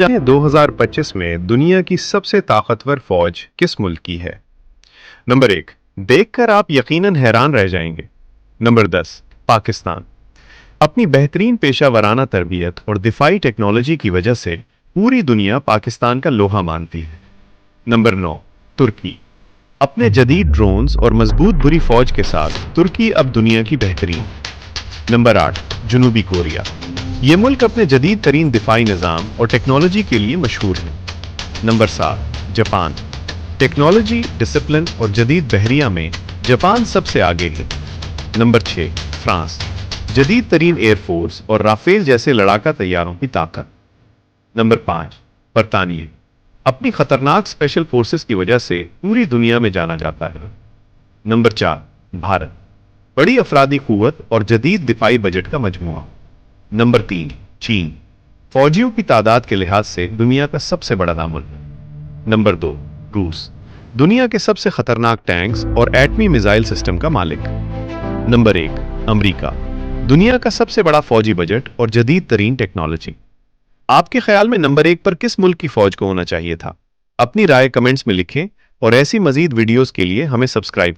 جائیں 2025 میں دنیا کی سب سے طاقتور فوج کس ملک کی ہے؟ نمبر 1 دیکھ کر آپ یقیناً حیران رہ جائیں گے۔ نمبر 10 پاکستان اپنی بہترین پیشہ ورانہ تربیت اور دفاعی ٹیکنالوجی کی وجہ سے پوری دنیا پاکستان کا لوہا مانتی ہے۔ نمبر 9 ترکی اپنے جدید ڈرونز اور مضبوط بری فوج کے ساتھ ترکی اب دنیا کی بہترین۔ نمبر 8 جنوبی کوریا یہ ملک اپنے جدید ترین دفاعی نظام اور ٹیکنالوجی کے لیے مشہور ہے۔ نمبر 7 جاپان ٹیکنالوجی، ڈسپلن اور جدید بحریہ میں جاپان سب سے آگے ہے۔ نمبر 6 فرانس جدید ترین ایئر فورس اور رافیل جیسے لڑاکا طیاروں کی طاقت۔ نمبر 5 برطانیہ اپنی خطرناک اسپیشل فورسز کی وجہ سے پوری دنیا میں جانا جاتا ہے۔ نمبر 4 بھارت بڑی افرادی قوت اور جدید دفاعی بجٹ کا مجموعہ۔ نمبر 3 چین فوجیوں کی تعداد کے لحاظ سے دنیا کا سب سے بڑا ملک۔ نمبر 2 روس دنیا کے سب سے خطرناک ٹینکس اور ایٹمی میزائل سسٹم کا مالک۔ نمبر 1 امریکہ دنیا کا سب سے بڑا فوجی بجٹ اور جدید ترین ٹیکنالوجی۔ آپ کے خیال میں نمبر 1 پر کس ملک کی فوج کو ہونا چاہیے تھا؟ اپنی رائے کمنٹس میں لکھیں اور ایسی مزید ویڈیوز کے لیے ہمیں سبسکرائب